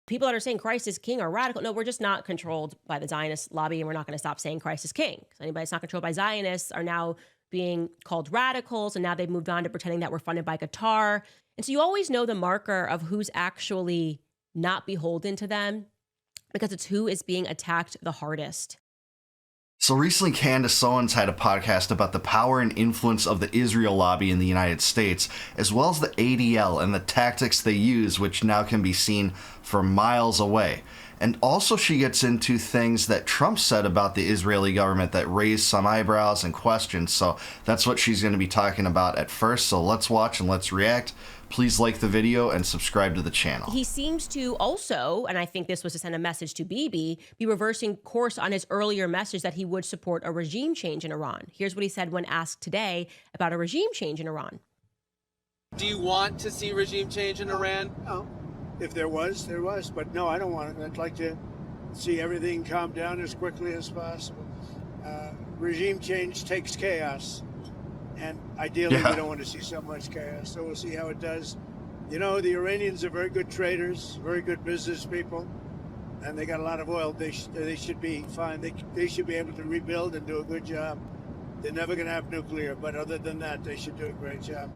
People that are saying Christ is king are radical. No, we're just not controlled by the Zionist lobby, and we're not going to stop saying Christ is king. Because anybody that's not controlled by Zionists are now being called radicals, and now they've moved on to pretending that we're funded by Qatar. And so you always know the marker of who's actually not beholden to them, because it's who is being attacked the hardest. So recently, Candace Owens had a podcast about the power and influence of the Israel Lobby in the United States, as well as the ADL and the tactics they use, which now can be seen from miles away. And also she gets into things that Trump said about the Israeli government that raised some eyebrows and questions. So that's what she's going to be talking about at first. So let's watch and let's react. Please like the video and subscribe to the channel. He seems to also, and I think this was to send a message to Bibi, be reversing course on his earlier message that he would support a regime change in Iran. Here's what he said when asked today about a regime change in Iran. Do you want to see regime change in Iran? No. If there was, there was. But no, I don't want it. I'd like to see everything calm down as quickly as possible. Regime change takes chaos. And ideally, we don't want to see so much chaos. So we'll see how it does. You know, the Iranians are very good traders, very good business people, and they got a lot of oil. They should be fine. They should be able to rebuild and do a good job. They're never going to have nuclear, but other than that, they should do a great job.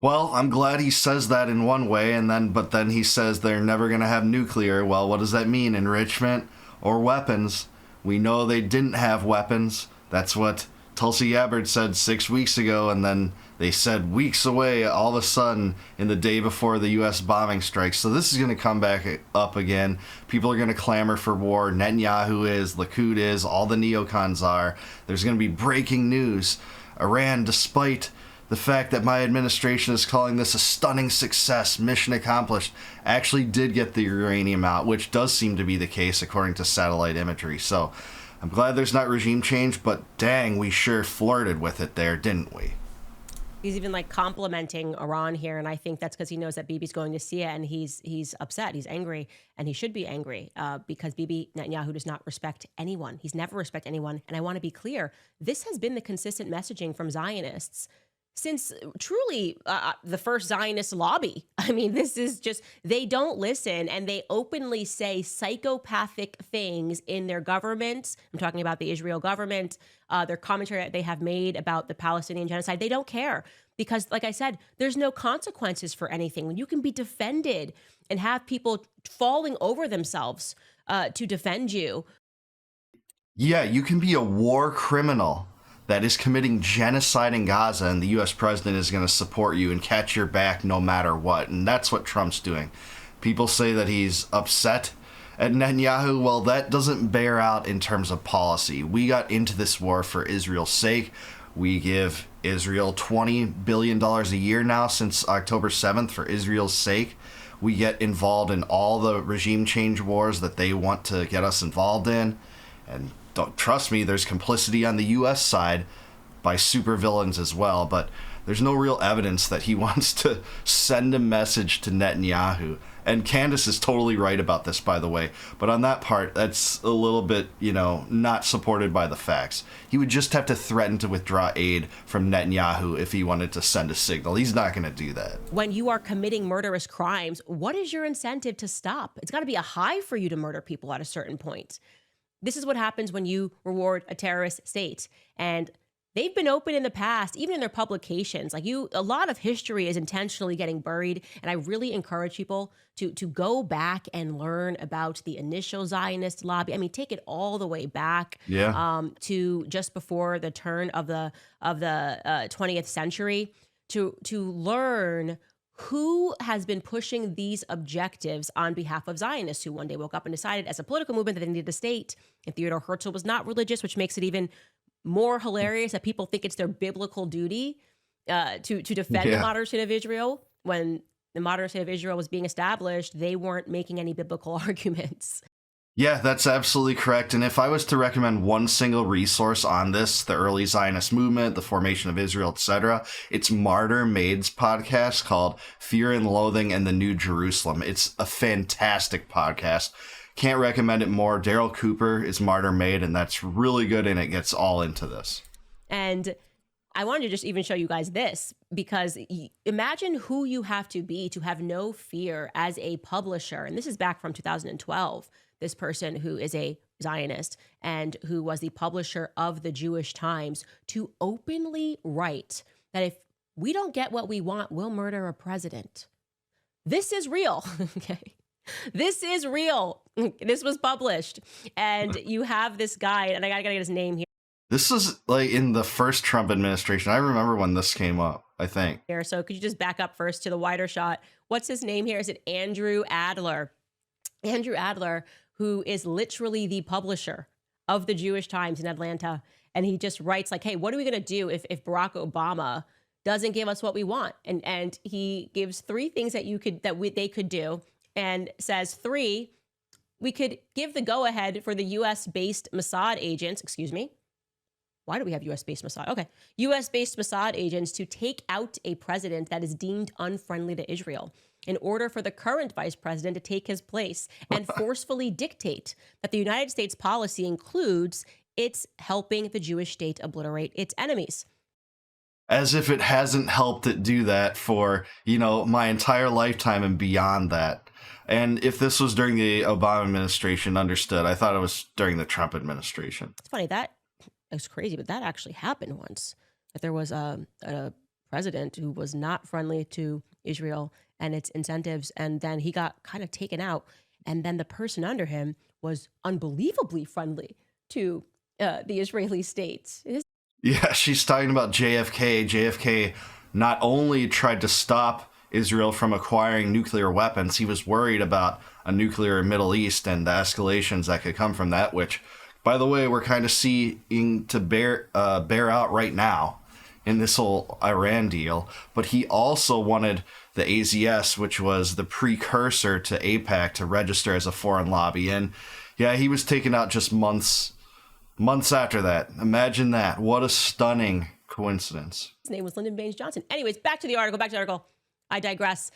Well, I'm glad he says that in one way, but then he says they're never going to have nuclear. Well, what does that mean? Enrichment or weapons? We know they didn't have weapons. That's what Tulsi Gabbard said 6 weeks ago, and then they said weeks away all of a sudden in the day before the U.S. bombing strikes. So this is going to come back up again. People are going to clamor for war. Netanyahu is, Likud is, all the neocons are. There's going to be breaking news. Iran, despite the fact that my administration is calling this a stunning success, mission accomplished, actually did get the uranium out, which does seem to be the case according to satellite imagery. So I'm glad there's not regime change, but dang, we sure flirted with it there, didn't we? He's even like complimenting Iran here, and I think that's because he knows that Bibi's going to see it, and he's upset, he's angry, and he should be angry because Bibi Netanyahu does not respect anyone. He's never respected anyone, and I want to be clear, this has been the consistent messaging from Zionists since truly the first Zionist lobby. I mean, this is just, they don't listen, and they openly say psychopathic things in their government. I'm talking about the Israel government, their commentary that they have made about the Palestinian genocide. They don't care because, like I said, there's no consequences for anything. When you can be defended and have people falling over themselves to defend you. Yeah, you can be a war criminal that is committing genocide in Gaza, and the U.S. president is going to support you and catch your back no matter what. And that's what Trump's doing. People say that he's upset at Netanyahu. Well, that doesn't bear out in terms of policy. We got into this war for Israel's sake. We give Israel $20 billion a year now since October 7th for Israel's sake. We get involved in all the regime change wars that they want to get us involved in. And don't trust me, there's complicity on the U.S. side by supervillains as well, but there's no real evidence that he wants to send a message to Netanyahu. And Candace is totally right about this, by the way, but on that part, that's a little bit, not supported by the facts. He would just have to threaten to withdraw aid from Netanyahu if he wanted to send a signal. He's not going to do that. When you are committing murderous crimes, what is your incentive to stop? It's got to be a high for you to murder people at a certain point. This is what happens when you reward a terrorist state. And they've been open in the past, even in their publications. A lot of history is intentionally getting buried. And I really encourage people to go back and learn about the initial Zionist lobby. I mean, take it all the way back to just before the turn of the 20th century to learn who has been pushing these objectives on behalf of Zionists who one day woke up and decided as a political movement that they needed a state. And Theodore Herzl was not religious, which makes it even more hilarious that people think it's their biblical duty to defend the modern state of Israel. When the modern state of Israel was being established, they weren't making any biblical arguments. Yeah, that's absolutely correct. And if I was to recommend one single resource on this, the early Zionist movement, the formation of Israel, etc., it's Martyr Made's podcast called Fear and Loathing in the New Jerusalem. It's a fantastic podcast. Can't recommend it more. Daryl Cooper is Martyr Made, and that's really good, and it gets all into this. And I wanted to just even show you guys this because imagine who you have to be to have no fear as a publisher. And this is back from 2012. This person who is a Zionist and who was the publisher of the Jewish Times to openly write that if we don't get what we want, we'll murder a president. This is real. Okay. This is real. This was published. And you have this guy, and I gotta get his name here. This is like in the first Trump administration. I remember when this came up, I think. Here, so could you just back up first to the wider shot? What's his name here? Is it Andrew Adler? Andrew Adler, who is literally the publisher of the Jewish Times in Atlanta. And he just writes like, hey, what are we going to do if Barack Obama doesn't give us what we want? And he gives 3 things that they could do and says 3, we could give the go ahead for the US-based Mossad agents, excuse me. Why do we have US-based Mossad? Okay. US-based Mossad agents to take out a president that is deemed unfriendly to Israel in order for the current vice president to take his place and forcefully dictate that the United States policy includes it's helping the Jewish state obliterate its enemies. As if it hasn't helped it do that for, my entire lifetime and beyond that. And if this was during the Obama administration, understood. I thought it was during the Trump administration. It's funny that it's crazy, but that actually happened once. That there was a president who was not friendly to Israel and its incentives, and then he got kind of taken out. And then the person under him was unbelievably friendly to the Israeli state. Yeah, she's talking about JFK. JFK not only tried to stop Israel from acquiring nuclear weapons, he was worried about a nuclear Middle East and the escalations that could come from that, which, by the way, we're kind of seeing to bear out right now in this whole Iran deal. But he also wanted the AZS, which was the precursor to AIPAC, to register as a foreign lobby. And yeah, he was taken out just months after that. Imagine that. What a stunning coincidence. His name was Lyndon Baines Johnson. Anyways, back to the article. I digress.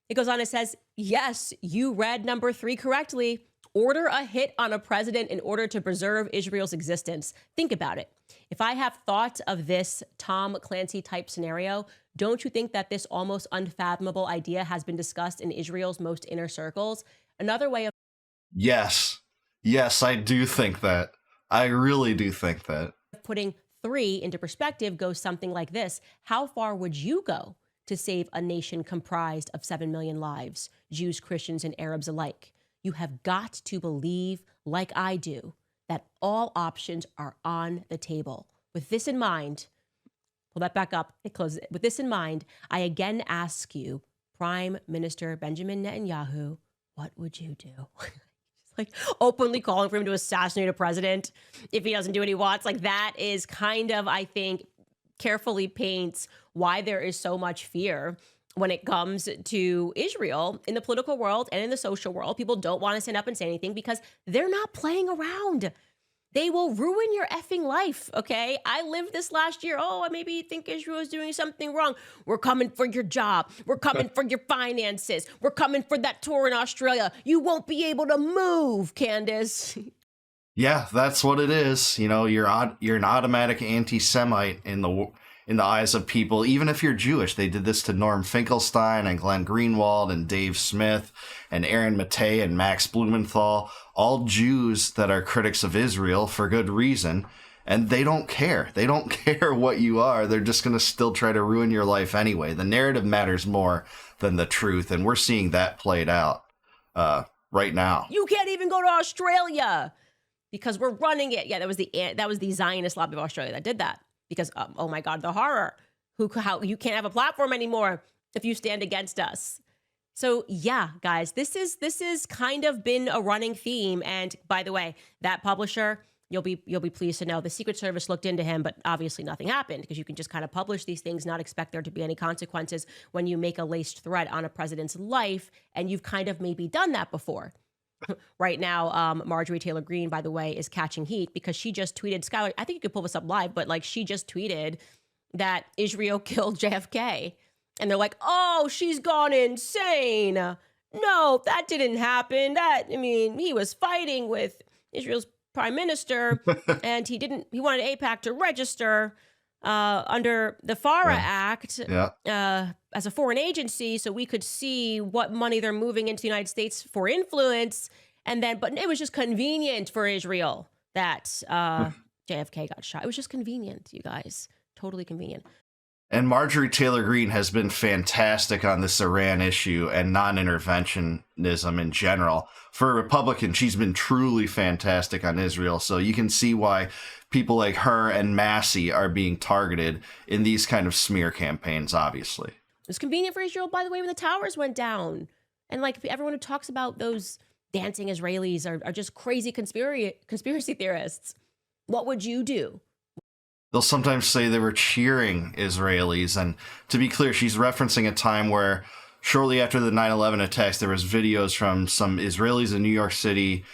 It goes on, it says, yes, you read number 3 correctly. Order a hit on a president in order to preserve Israel's existence. Think about it. If I have thought of this Tom Clancy type scenario, don't you think that this almost unfathomable idea has been discussed in Israel's most inner circles? Another way of... Yes, I do think that. I really do think that. Putting 3 into perspective goes something like this. How far would you go to save a nation comprised of 7 million lives, Jews, Christians, and Arabs alike? You have got to believe, like I do, that all options are on the table. With this in mind, pull that back up, it closes it. With this in mind, I again ask you, Prime Minister Benjamin Netanyahu, what would you do? Like openly calling for him to assassinate a president if he doesn't do what he wants. Like that is kind of, I think, carefully paints why there is so much fear when it comes to Israel in the political world and in the social world. People don't want to stand up and say anything because they're not playing around. They will ruin your effing life, okay? I lived this last year. Oh, I maybe think Israel is doing something wrong. We're coming for your job. We're coming for your finances. We're coming for that tour in Australia. You won't be able to move, Candace. Yeah, that's what it is. You're an automatic anti-Semite in the eyes of people, even if you're Jewish. They did this to Norm Finkelstein and Glenn Greenwald and Dave Smith and Aaron Mattei and Max Blumenthal, all Jews that are critics of Israel for good reason. And they don't care. They don't care what you are. They're just going to still try to ruin your life anyway. The narrative matters more than the truth. And we're seeing that played out right now. You can't even go to Australia because we're running it. Yeah, that was the Zionist lobby of Australia that did that. Because, oh my God, the horror. How you can't have a platform anymore if you stand against us. So yeah, guys, this is kind of been a running theme. And by the way, that publisher, you'll be pleased to know the Secret Service looked into him, but obviously nothing happened because you can just kind of publish these things, not expect there to be any consequences when you make a laced threat on a president's life. And you've kind of maybe done that before. Right now, Marjorie Taylor Greene, by the way, is catching heat because she just tweeted, Skylar, I think you could pull this up live, but like she just tweeted that Israel killed JFK. And they're like, oh, she's gone insane. No, that didn't happen. He was fighting with Israel's prime minister and he wanted AIPAC to register. under the FARA Yeah. Act Yeah. as a foreign agency, so we could see what money they're moving into the United States for influence. And then, but it was just convenient for Israel that JFK got shot. It was just convenient, you guys. Totally convenient. And Marjorie Taylor Greene has been fantastic on this Iran issue and non-interventionism in general. For a Republican, she's been truly fantastic on Israel. So you can see why people like her and Massey are being targeted in these kind of smear campaigns, obviously. It was convenient for Israel, by the way, when the towers went down. And like everyone who talks about those dancing Israelis are just crazy conspiracy theorists. What would you do? They'll sometimes say they were cheering Israelis. And to be clear, she's referencing a time where shortly after the 9/11 attacks, there was videos from some Israelis in New York City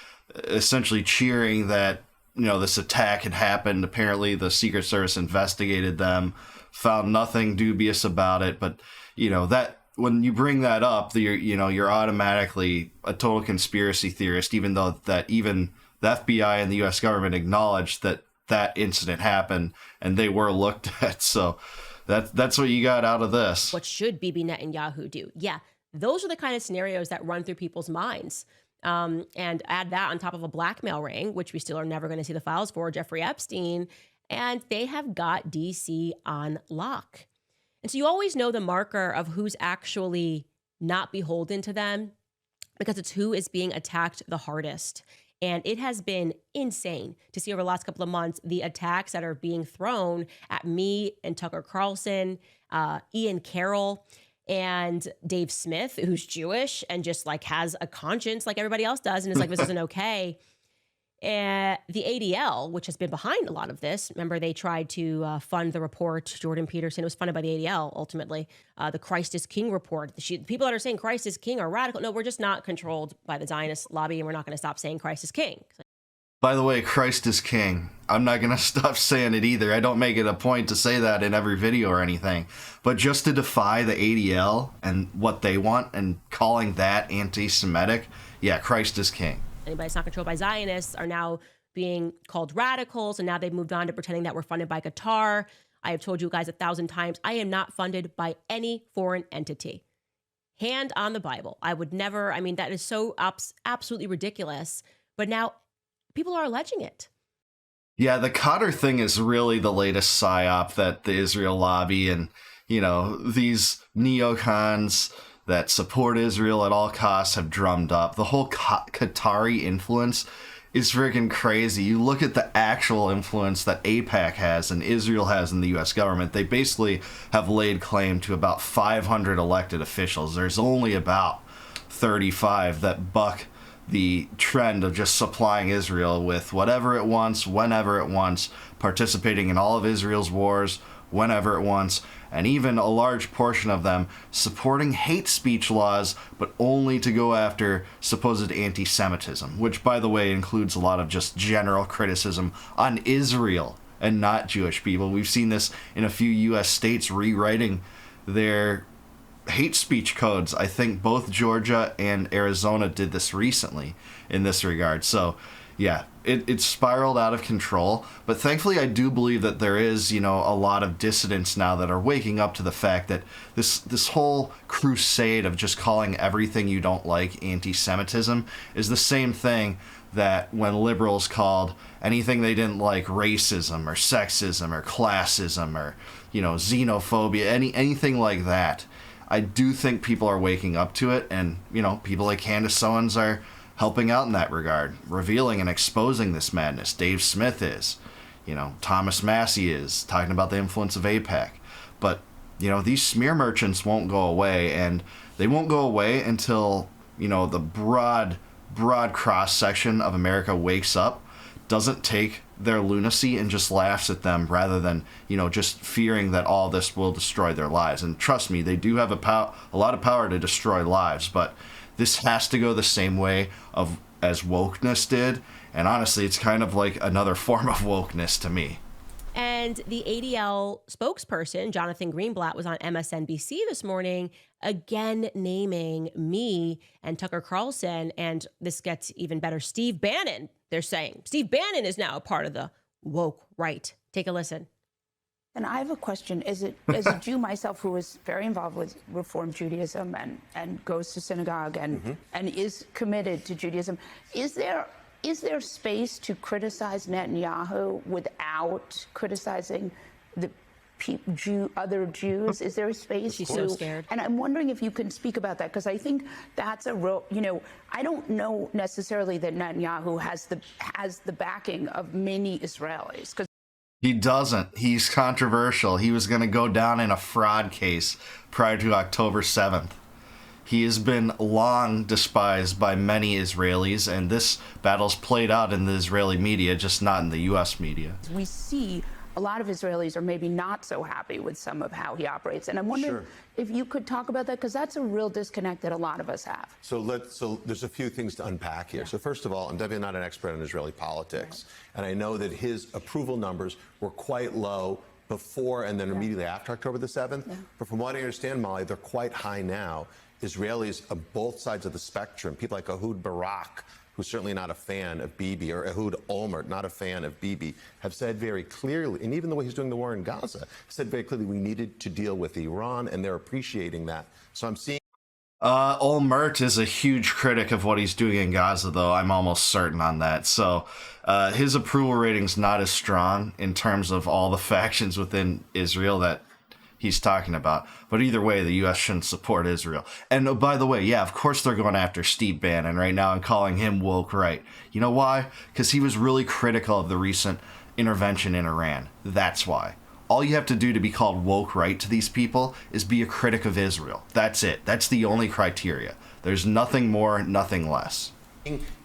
essentially cheering that, you know, this attack had happened. Apparently, the Secret Service investigated them, found nothing dubious about it. But, you know, that when you bring that up, you're automatically a total conspiracy theorist, even though that even the FBI and the U.S. government acknowledged that that incident happened and they were looked at. So that's what you got out of this. What should Bibi Netanyahu do? Yeah, those are the kind of scenarios that run through people's minds. And add that on top of a blackmail ring, which we still are never going to see the files for, Jeffrey Epstein, and they have got DC on lock. And so you always know the marker of who's actually not beholden to them because it's who is being attacked the hardest. And it has been insane to see over the last couple of months the attacks that are being thrown at me and Tucker Carlson, Ian Carroll, and Dave Smith, who's Jewish and just like has a conscience like everybody else does and is like, this isn't okay. And the ADL, which has been behind a lot of this, remember they tried to fund the report, Jordan Peterson, it was funded by the ADL ultimately, the Christ is King report. The people that are saying Christ is King are radical. No, we're just not controlled by the Zionist lobby and we're not going to stop saying Christ is King. By the way, Christ is King. I'm not going to stop saying it either. I don't make it a point to say that in every video or anything. But just to defy the ADL and what they want and calling that anti-Semitic, yeah, Christ is King. Anybody that's not controlled by Zionists are now being called radicals, and now they've moved on to pretending that we're funded by Qatar. I have told you guys 1,000 times, I am not funded by any foreign entity. Hand on the Bible. I would never, I mean, that is so absolutely ridiculous. But now people are alleging it. Yeah, the Qatar thing is really the latest psyop that the Israel Lobby and, you know, these neocons that support Israel at all costs have drummed up. The whole Qatari influence is freaking crazy. You look at the actual influence that AIPAC has and Israel has in the U.S. government. They basically have laid claim to about 500 elected officials. There's only about 35 that buck the trend of just supplying Israel with whatever it wants, whenever it wants, participating in all of Israel's wars, whenever it wants, and even a large portion of them supporting hate speech laws, but only to go after supposed anti-Semitism, which, by the way, includes a lot of just general criticism on Israel and not Jewish people. We've seen this in a few U.S. states rewriting their hate speech codes. I think both Georgia and Arizona did this recently in this regard. So, yeah, it spiraled out of control. But thankfully, I do believe that there is, you know, a lot of dissidents now that are waking up to the fact that this whole crusade of just calling everything you don't like anti-Semitism is the same thing that when liberals called anything they didn't like racism or sexism or classism or, you know, xenophobia, anything like that. I do think people are waking up to it, and, you know, people like Candace Owens are helping out in that regard, revealing and exposing this madness. Dave Smith is, you know, Thomas Massey is, talking about the influence of AIPAC. But, you know, these smear merchants won't go away, and they won't go away until, you know, the broad cross-section of America wakes up, doesn't take their lunacy and just laughs at them rather than, you know, just fearing that all this will destroy their lives. And trust me, they do have a lot of power to destroy lives, but this has to go the same way as wokeness did. And honestly, it's kind of like another form of wokeness to me. And the ADL spokesperson, Jonathan Greenblatt, was on MSNBC this morning, again naming me and Tucker Carlson. And this gets even better. Steve Bannon, they're saying. Steve Bannon is now a part of the woke right. Take a listen. And I have a question. As a Jew myself who is very involved with Reform Judaism and goes to synagogue and is committed to Judaism, is there space to criticize Netanyahu without criticizing the other Jews? Is there a space? She's so scared. And I'm wondering if you can speak about that, because I think that's a real, I don't know necessarily that Netanyahu has the backing of many Israelis. He doesn't. He's controversial. He was going to go down in a fraud case prior to October 7th. He has been long despised by many Israelis, and this battle's played out in the Israeli media, just not in the U.S. media. We see a lot of Israelis are maybe not so happy with some of how he operates. And I'm wondering if you could talk about that, because that's a real disconnect that a lot of us have. So there's a few things to unpack here. So first of all, I'm definitely not an expert on Israeli politics. And I know that his approval numbers were quite low before and then immediately after October the 7th. But from what I understand, Molly, they're quite high now. Israelis of both sides of the spectrum, people like Ehud Barak, who's certainly not a fan of Bibi, or Ehud Olmert, not a fan of Bibi, have said very clearly, and even the way he's doing the war in Gaza, said very clearly we needed to deal with Iran, and they're appreciating that. So I'm seeing... Olmert is a huge critic of what he's doing in Gaza, though. I'm almost certain on that. So his approval rating's not as strong in terms of all the factions within Israel that he's talking about. But either way, the U.S. shouldn't support Israel. And by the way, yeah, of course they're going after Steve Bannon right now and calling him woke right. You know why? Because he was really critical of the recent intervention in Iran. That's why. All you have to do to be called woke right to these people is be a critic of Israel. That's it. That's the only criteria. There's nothing more, nothing less.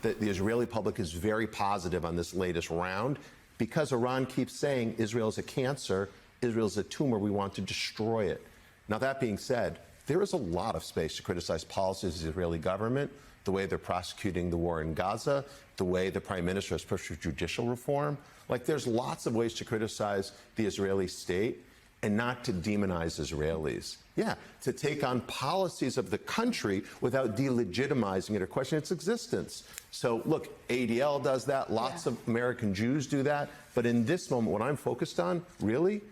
That the Israeli public is very positive on this latest round because Iran keeps saying Israel is a cancer, Israel is a tumor, we want to destroy it. Now, that being said, there is a lot of space to criticize policies of the Israeli government, the way they're prosecuting the war in Gaza, the way the prime minister has pushed for judicial reform. Like, there's lots of ways to criticize the Israeli state and not to demonize Israelis. Yeah, to take on policies of the country without delegitimizing it or questioning its existence. So, look, ADL does that. Lots of American Jews do that. But in this moment, what I'm focused on, really,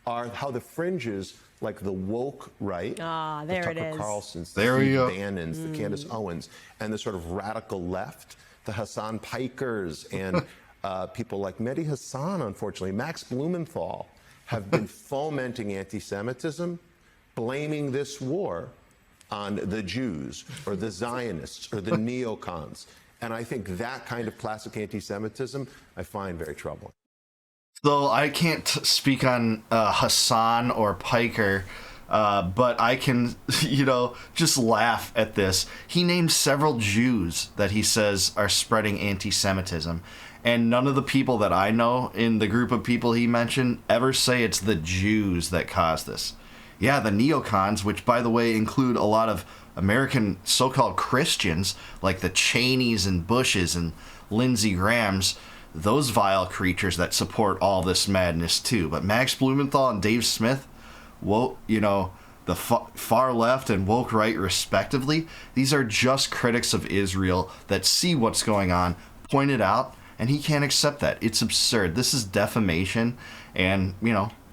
are how the fringes, like the woke right, there the it Tucker is. Carlsons, There the we Steve go. Bannons, the Candace Owens, and the sort of radical left, the Hassan Pikers, and people like Mehdi Hassan, unfortunately, Max Blumenthal, have been fomenting anti-Semitism, blaming this war on the Jews or the Zionists or the neocons. And I think that kind of classic anti-Semitism I find very troubling. So I can't speak on Hassan or Piker, but I can, just laugh at this. He named several Jews that he says are spreading anti-Semitism. And none of the people that I know in the group of people he mentioned ever say it's the Jews that caused this. Yeah, the neocons, which, by the way, include a lot of American so-called Christians, like the Cheneys and Bushes and Lindsey Grahams, those vile creatures that support all this madness, too. But Max Blumenthal and Dave Smith, the far left and woke right, respectively, these are just critics of Israel that see what's going on, point it out, and he can't accept that. It's absurd. This is defamation, and,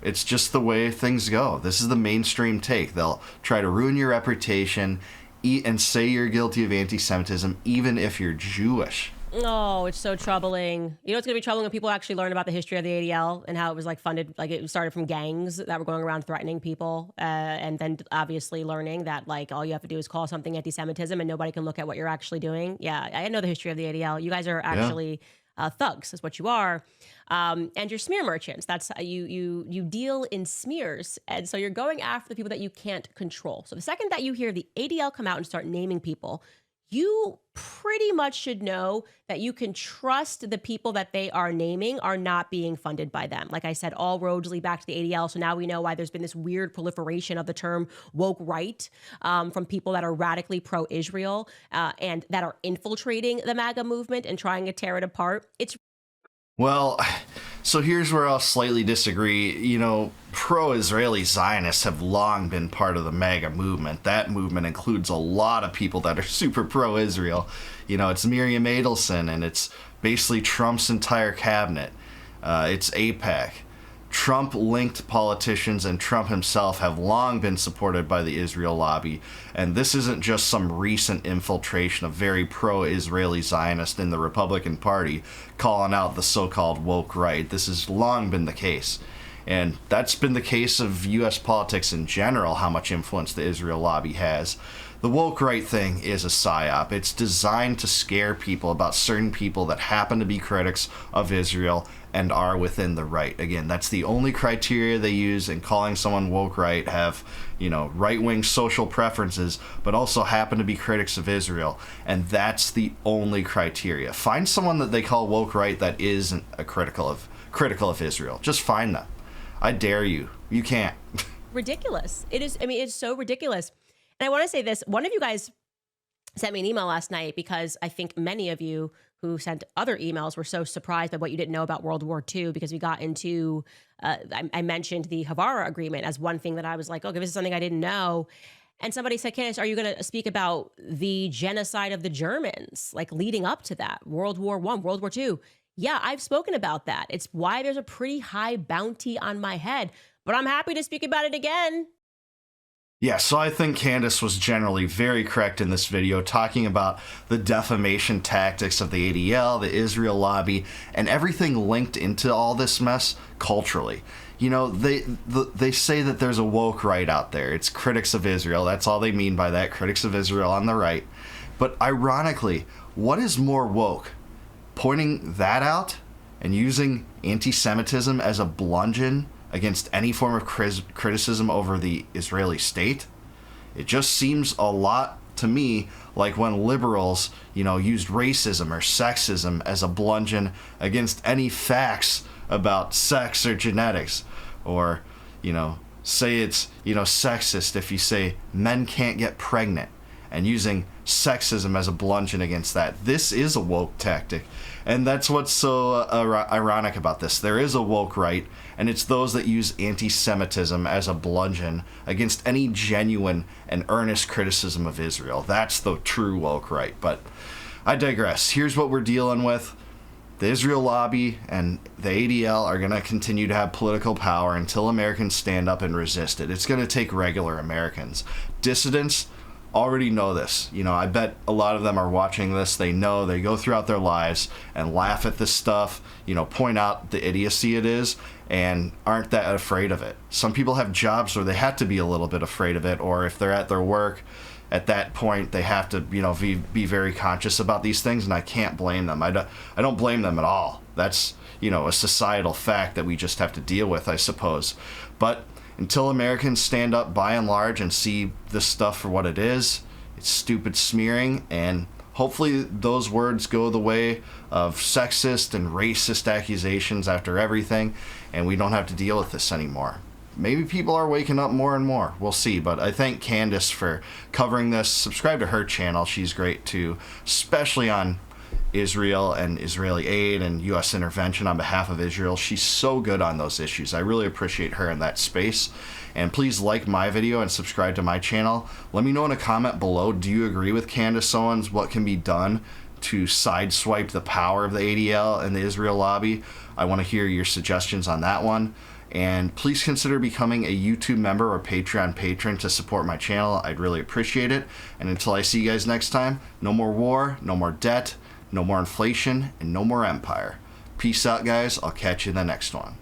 it's just the way things go. This is the mainstream take. They'll try to ruin your reputation and say you're guilty of anti-Semitism, even if you're Jewish. Oh, it's so troubling. You know, it's going to be troubling when people actually learn about the history of the ADL and how it was funded, it started from gangs that were going around threatening people. And then obviously learning that all you have to do is call something anti-Semitism and nobody can look at what you're actually doing. Yeah, I know the history of the ADL. You guys are actually thugs is what you are. And you're smear merchants. That's you deal in smears. And so you're going after the people that you can't control. So the second that you hear the ADL come out and start naming people, you pretty much should know that you can trust the people that they are naming are not being funded by them. Like I said, all roads lead back to the ADL. So now we know why there's been this weird proliferation of the term woke right from people that are radically pro-Israel and that are infiltrating the MAGA movement and trying to tear it apart. Well, so here's where I'll slightly disagree. Pro-Israeli Zionists have long been part of the MAGA movement. That movement includes a lot of people that are super pro-Israel. It's Miriam Adelson, and it's basically Trump's entire cabinet. It's AIPAC. Trump-linked politicians and Trump himself have long been supported by the Israel lobby, and this isn't just some recent infiltration of very pro-Israeli Zionists in the Republican Party calling out the so-called woke right. This has long been the case. And that's been the case of U.S. politics in general, how much influence the Israel lobby has. The woke right thing is a psyop. It's designed to scare people about certain people that happen to be critics of Israel and are within the right. Again, that's the only criteria they use in calling someone woke right, have, right-wing social preferences, but also happen to be critics of Israel. And that's the only criteria. Find someone that they call woke right that isn't critical of Israel. Just find them. I dare you. You can't. Ridiculous. It is. I mean, it's so ridiculous. And I want to say this. One of you guys sent me an email last night because I think many of you who sent other emails were so surprised by what you didn't know about World War II, because we got into, I mentioned the Havara Agreement as one thing that I was like, okay, this is something I didn't know. And somebody said, Candace, are you going to speak about the genocide of the Germans, like leading up to that, World War I, World War II? Yeah, I've spoken about that. It's why there's a pretty high bounty on my head, but I'm happy to speak about it again. Yeah, so I think Candace was generally very correct in this video, talking about the defamation tactics of the ADL, the Israel lobby, and everything linked into all this mess culturally. They say that there's a woke right out there. It's critics of Israel. That's all they mean by that, critics of Israel on the right. But ironically, what is more woke? Pointing that out and using anti-Semitism as a bludgeon against any form of criticism over the Israeli state? It just seems a lot to me like when liberals, used racism or sexism as a bludgeon against any facts about sex or genetics, or, say it's, sexist if you say men can't get pregnant, and using sexism as a bludgeon against that. This is a woke tactic. And that's what's so ironic about this. There is a woke right, and it's those that use anti-Semitism as a bludgeon against any genuine and earnest criticism of Israel. That's the true woke right. But I digress. Here's what we're dealing with. The Israel lobby and the ADL are going to continue to have political power until Americans stand up and resist it. It's going to take regular Americans. Dissidents already know this. I bet a lot of them are watching this. They know, they go throughout their lives and laugh at this stuff, point out the idiocy it is, and aren't that afraid of it. Some people have jobs where they have to be a little bit afraid of it, or if they're at their work, at that point they have to, be very conscious about these things, and I can't blame them. I don't blame them at all. That's, a societal fact that we just have to deal with, I suppose. But until Americans stand up by and large and see this stuff for what it is, it's stupid smearing, and hopefully those words go the way of sexist and racist accusations after everything, and we don't have to deal with this anymore. Maybe people are waking up more and more. We'll see, but I thank Candace for covering this. Subscribe to her channel. She's great too, especially on Israel and Israeli aid and U.S. intervention on behalf of Israel. She's so good on those issues. I really appreciate her in that space. And please like my video and subscribe to my channel. Let me know in a comment below, do you agree with Candace Owens? What can be done to sideswipe the power of the ADL and the Israel lobby? I want to hear your suggestions on that one. And please consider becoming a YouTube member or Patreon patron to support my channel. I'd really appreciate it. And until I see you guys next time, no more war, no more debt, no more inflation, and no more empire. Peace out, guys. I'll catch you in the next one.